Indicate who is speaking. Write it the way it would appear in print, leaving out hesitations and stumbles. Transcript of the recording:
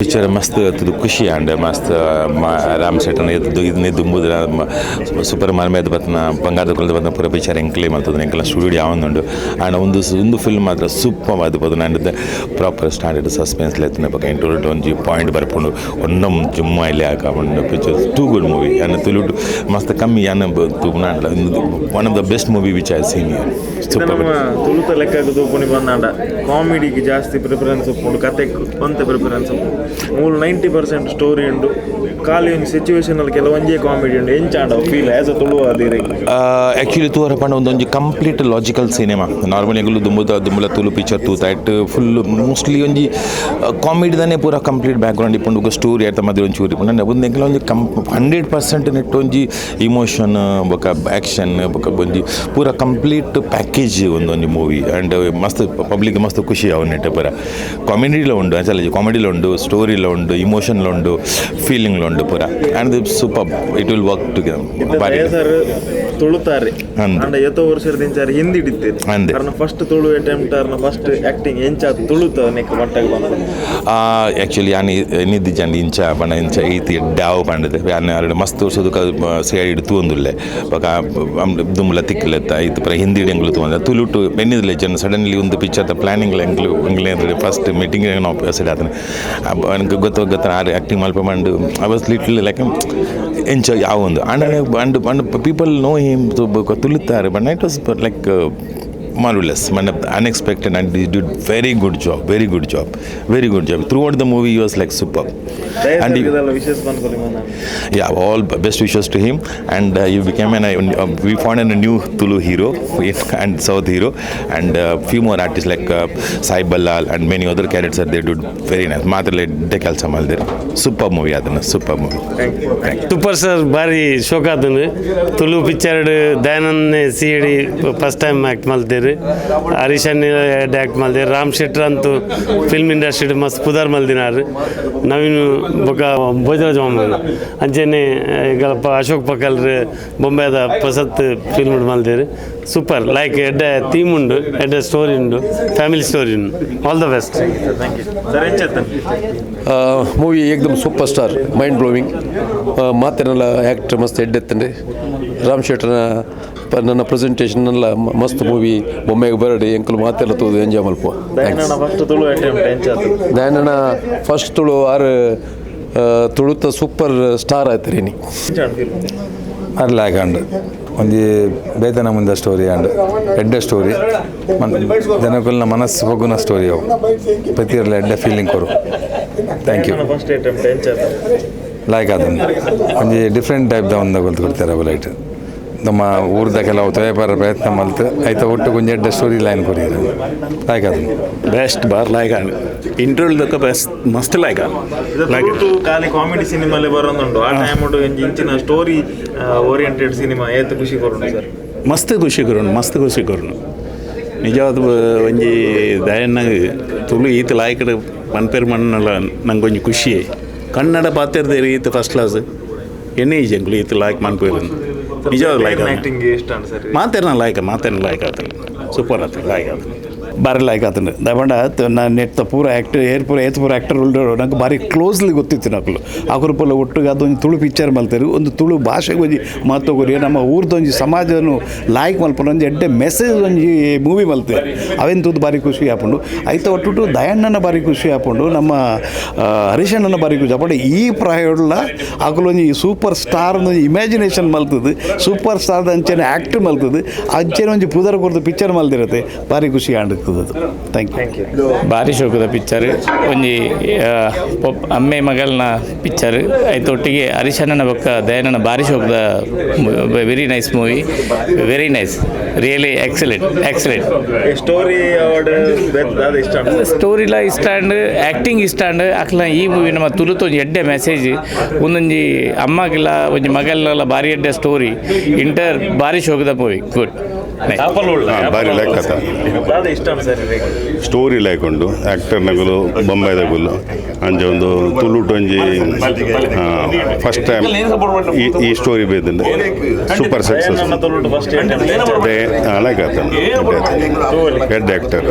Speaker 1: Picture mast tu kushi and mast Ram Setan idne dumbudra super marmed batna bangada kolda batna pura picture enkle maltadu enkala studio yavandu and ಒಂದು film ಮಾತ್ರ super ಆದಬಹುದು and the proper standard suspense letne baka into onji point barpundu onnam jumma ile akavandu picture too good movie and Tulu mast kammi yana tugna one of the best movie which I have seen here super
Speaker 2: Tulu ta lekka doponi bandanda comedy ki jaasti preference uppundu kate konte preference 90% story undu ಖಾಲಿ ಒಂದು situational ಕೆಲವೊಂದೇ comedy ಉಂಡು ಎಂಚಾಂಡ feel as a Tulu ಆದಿರಿ
Speaker 1: actually ತೂರ ಪಂಡ ಒಂದೊಂದು complete logical cinema normally ಎಂಗಲು ದುಂಬುಲ ತುಳು ಪಿಕ್ಚರ್ ತೂತ ಇಟ್ ಫುಲ್ ಮೋಸ್ಟ್ಲಿ ಒಂಜಿ ಕಾಮಿಡಿದಾನೆ ಪೂರ ಕಂಪ್ಲೀಟ್ ಬ್ಯಾಕ್ಗ್ರೌಂಡ್ ಇಪ್ಪುಂಡು ಒಂದು ಸ್ಟೋರಿ ಆಯ್ತು ಮಧ್ಯೆ ಒಂದು ಚೂರಿ ಇಪ್ಪುಂಡು ಒಂದು ಎಂಕಲ ಒಂದು 100% ನೆಟ್ಟು ಒಂಜಿ ಇಮೋಷನ್ ಬೊಕ ಆ್ಯಕ್ಷನ್ ಬೊಕ ಒಂಜಿ ಪೂರ ಕಂಪ್ಲೀಟ್ ಪ್ಯಾಕೇಜ್ ಒಂದೊಂದು ಮೂವಿ ಆ್ಯಂಡ್ ಮಸ್ತ್ ಪಬ್ಲಿಕ್ ಮಸ್ತ್ ಖುಷಿ ಅವು ನೆಟ್ಟು ಪೂರ ಕಾಮಿಡಿలో ಉಂಡು ಅಸಲು ಕಾಮಿಡಿలో ಉಂಡು ಸ್ಟೋರಿలో ಉಂಡು ಇಮೋಷನ್లో ಉಂಡು ಫೀಲಿಂಗ್లో ಉಂಡು ಪೂರ and super it will work together
Speaker 2: sir ತುಳುತ್ತಾರೆ ಅಂಡ ಎತ್ತೋ ವರ್ಷದಿಂಚಾರಿ ಹಿಂದಿ ಹಿಡಿತೇನೆ ಕಾರಣ ಫಸ್ಟ್ ತುಳು ಅಟೆಂಪ್ಟ್ ಅರ್ನ ಫಸ್ಟ್ ಆಕ್ಟಿಂಗ್ ಎಂಚ ತುಳುತ ನೆಕ್ ಮಟ್ಟಗೆ ಬಂದ
Speaker 1: ಆ್ಯಕ್ಚುಲಿ ಯಾನ್ ನಿದ್ದಿ ಜಂಡ್ ಇಂಚ ಬಣ್ಣ ಇಂಚ ಈತಿ ಡ್ಯಾವ್ ಪಂಡದೆ ಯಾನ್ ಎರಡು ಮಸ್ತ್ ತೋರ್ಸೋದು ಸೇಡಿ ತೂಂದುಲ್ಲೆ ಬಕ ದುಂಬುಲ ತಿಕ್ಕಲೆತ್ತ ಇದು ಪರ ಹಿಂದಿ ಎಂಗ್ಲು ತೂಂದ ತುಳುಟು ಬೆನ್ನಿದ್ಲೆ ಜನ ಸಡನ್ಲಿ ಒಂದು ಪಿಕ್ಚರ್ದ ಪ್ಲಾನಿಂಗ್ ಎಂಗ್ಲೆ ಫಸ್ಟ್ ಮೀಟಿಂಗ್ ನಾವು ಸೈಡ್ ಆತನೆ ನನಗೆ ಗೊತ್ತ acting ಮಲ್ಪ ಮಂಡು I was literally like enjoy ಯಾವೊಂದು and people know him ತುಳುತ್ತಾರೆ but it was like marvelous unexpected and he did very good job throughout the movie he was like superb and yeah, all best wishes to him and he became we found a new Tulu hero and South hero and few more artists like Sai Ballal and many other characters they did very nice ಮಾತ್ರಲೆ ಡೆ ಕೆಲಸ ಮಾಡಿದ್ರು super movie ಅದನ್ನ super movie
Speaker 3: super sir ಭಾರಿ ಶೋಕ ಅದನ್ನು Tulu picture Dayanand CID first time act ಮಾಡ್ತೀರಿ Harish act ಮಾಡಿದೆ ರಾಮ್ ಶೆಟ್ರ್ ಅಂತೂ film industry ಮಸ್ತ್ ಪುದಾರ್ ಮಲ್ದಿನಾರು ನವೀನ್ ಬೊಕ ಭೋಜರಾಜ್ ಮಾಮೂಲು ಅಂಚೆನೆ ಈಗ ಅಶೋಕ್ ಪಕಲ್ರು ಬೊಂಬೈದ ಪ್ರಸತ್ ಫಿಲ್ಮ್ ಮಲ್ದಿರು ಸೂಪರ್ ಲೈಕ್ ಎಡ್ಡ ಥೀಮ್ ಉಂಡು ಎಡ್ಡ ಸ್ಟೋರಿ ಉಂಡು ಫ್ಯಾಮಿಲಿ ಸ್ಟೋರಿ ಉಂಡು ಆಲ್ ದ ಬೆಸ್ಟ್
Speaker 4: ಮೂವಿ ಏಕದಮ್ ಸೂಪರ್ ಸ್ಟಾರ್ ಮೈಂಡ್ ಬ್ಲೋವಿಂಗ್ ಮಾತೇನಲ್ಲ ಆ್ಯಕ್ಟ್ರ್ ಮಸ್ತ್ ಎಡ್ಡೆತ್ತಂಡೆ ರಾಮ್ ಶೆಟ್ರನ ನನ್ನ ಪ್ರೆಸೆಂಟೇಷನ್ ಎಲ್ಲ ಮಸ್ತ್ ಮೂವಿ ಬೊಮ್ಮೆಗೆ ಬರಡಿ ಎಂಕಲು ಮಾತೆಲ್ಲ ತೋದು ಎಂಜಾಯ್ ಮಲ್ಪ ದಯಾನಣ್ಣ ಫಸ್ಟ್ ತುಳು ಆರು ತುಳುತ ಸೂಪರ್ ಸ್ಟಾರ್ ಆಯ್ತು ರೀ
Speaker 5: ಅರ್ಲ ಹಾಕಂಡು ಒಂದು ಬೇತನ ಮುಂದೆ ಸ್ಟೋರಿ ಅಂಡು ಎಡ್ಡ ಸ್ಟೋರಿ ಜನಕ್ಕಲ್ಲ ಮನಸ್ಸು ಹೋಗುನ ಸ್ಟೋರಿ ಅವು ಪ್ರತಿಯೊರ್ಲ ಎಡ್ಡ ಫೀಲಿಂಗ್ ಕೊರು ಥ್ಯಾಂಕ್ ಯು ಲೈಕ್ ಅದನ್ನು ಒಂದು ಡಿಫ್ರೆಂಟ್ ಟೈಪ್ದ ಒಂದು ಕೊಡ್ತಾರೆ ಅವು ಲೈಟ್ ನಮ್ಮ ಊರ್ದ ಕೆಲವು ವ್ಯಾಪಾರ ಪ್ರಯತ್ನ ಮಲ್ತು ಆಯ್ತು ಒಟ್ಟು ಕೊಂಚ ಎಡ್ಡ ಸ್ಟೋರಿ ಲೈನ್ ಕೊರಿಯರು ಲೈಕ್ ಅದನ್ನು
Speaker 6: ಬೆಸ್ಟ್ ಬಾರ್ ಲೈಕ್ ಇಂಟರ್ವ್ಯೂಲ್ದಕ್ಕೆ ಬೆಸ್ಟ್ ಮಸ್ತ್ ಲೈಕ್
Speaker 2: ಖಾಲಿ ಕಾಮಿಡಿ ಸಿನಿಮಾಲೆ ಬರೋದುಂಟು ಆ ಟೈಮ್ ಇಂಚಿನ ಸ್ಟೋರಿ ಓರಿಯೆಂಟೆಡ್ ಸಿನಿಮಾ ಏತ್ ಖುಷಿ ಕೊರೋಣ ಸರ್
Speaker 6: ಮಸ್ತ್ ಖುಷಿ ಕೊರೋಣ ನಿಜವಾದ ಒಂಜಿ ದಯನ್ನಾಗ ತುಳು ಈತ ಲಾಯ್ಕಡೆ ಪನ್ಪೇರು ಮಣ್ಣಲ್ಲ ನಂಗೆ ಒಂಜಿ ಖುಷಿ ಕನ್ನಡ ಪಾತಿರ್ದೇರಿ ಈತ ಫಸ್ಟ್ ಕ್ಲಾಸ್ ಎಣ್ಣೆ ಈಜಂಗ್ಲು ಈತ ಲಾಯ್ಕ್ ಮನ್ಪೇರು ನಿಜವಾಗ ಲೈಕ್ ಮಾತೇನ ಲೈಕ್ ಆತಲ್ಲ ಸೂಪರ್ ಆತ ಲೈಕ್ ಆತ
Speaker 7: ಭಾರಿ ಲೈಕ್ ಆತಂಡು ದಯಮಾಡ ನಾನು ನೆಟ್ ಪೂರ ಆ್ಯಕ್ಟರ್ ಪೂರ ಆ್ಯಕ್ಟರ್ ಉಳ್ಳು ನಂಗೆ ಭಾರಿ ಕ್ಲೋಸ್ಲಿ ಗೊತ್ತಿತ್ತು ನಕಲು ಅಕುರುಪಲ್ಲ ಒಟ್ಟಿಗೆ ಅದೊಂದು ತುಳು ಪಿಕ್ಚರ್ ಮಲ್ತಾರೆ ಒಂದು ತುಳು ಭಾಷೆಗೆ ಒಂಜಿ ಮಾತೋಗೋರಿ ನಮ್ಮ ಊರ್ದೊಂಜಿ ಸಮಾಜನು ಲಾಯ್ಕ್ ಮಲ್ಪನ ಒಂದು ಎಡ್ಡೆ ಮೆಸೇಜ್ ಒಂಜಿ ಮೂವಿ ಮಲ್ತಾರೆ ಅವೇನು ತೂದು ಭಾರಿ ಖುಷಿ ಹಾಕೊಂಡು ಆಯ್ತು ಒಟ್ಟು ದಯಣ್ಣನ ಭಾರಿ ಖುಷಿ ಹಾಕೊಂಡು ನಮ್ಮ ಹರೀಶಣ್ಣನ ಭಾರಿ ಖುಷಿ ಹಾಕೊಂಡು ಈ ಪ್ರಾಯಲ್ಲ ಅಕಲೊಂಜಿ ಸೂಪರ್ ಸ್ಟಾರ್ ಒಂದು ಇಮ್ಯಾಜಿನೇಷನ್ ಮಲ್ತದೆ ಸೂಪರ್ ಸ್ಟಾರ್ದ ಅಂಚೆನೆ ಆ್ಯಕ್ಟ್ ಮಲ್ತದೆ ಅಂಚೆನೆ ಒಂಜಿ ಪುದರ ಕೊಡ್ದು ಪಿಕ್ಚರ್ ಮಲ್ದಿರತ್ತೆ ಭಾರಿ ಖುಷಿ ಆಂಡು ಥ್ಯಾಂಕ್ ಯು
Speaker 8: ಭಾರಿ ಶೋಕದ ಪಿಕ್ಚರ್ ಒಂಜಿ ಅಮ್ಮೆ ಮಗಲ್ನ ಪಿಕ್ಚರ್ ಆಯ್ತು ಒಟ್ಟಿಗೆ ಹರೀಶಣ್ಣನ ಬೊಕ್ಕ ದಯಾನಣ್ಣ ಭಾರಿ ಶೋಕದ very nice movie very nice really excellent ಸ್ಟೋರಿಲ ಇಷ್ಟ ಅಂಡ್ ಆ್ಯಕ್ಟಿಂಗ್ ಇಷ್ಟ ಅಂಡ್ ಅಕ್ಲ ಈ ಮೂವಿ ನಮ್ಮ ತುಳುತ ಒಂಜಿ ಎಡ್ಡೆ ಮೆಸೇಜ್ ಒಂದೊಂಜಿ ಅಮ್ಮಗಿಲ್ಲ ಒಂಜಿ ಮಗಲ್ನೆಲ್ಲ ಭಾರಿ ಎಡ್ಡೆ ಸ್ಟೋರಿ ಇಂಟರ್ ಭಾರಿ ಶೋಕದ ಮೂವಿ ಗುಡ್
Speaker 9: ಭಾರಿ ಲೈಕ್ ಆತ ಸ್ಟೋರಿ ಲೈಕ್ ಉಂಡು ಆ್ಯಕ್ಟರ್ನಗಳು ಬೊಂಬೈದಗುಲು ಅಂಚೆ ಒಂದು ತುಳುಟು ಒಂಜಿ ಫಸ್ಟ್ ಟೈಮ್ ಈ ಸ್ಟೋರಿ ಬೇದಂಡೆ ಸೂಪರ್ ಸಕ್ಸಸ್ ಲೈಕ್ ಆತ ಹೆಡ್ ಆ್ಯಕ್ಟರ್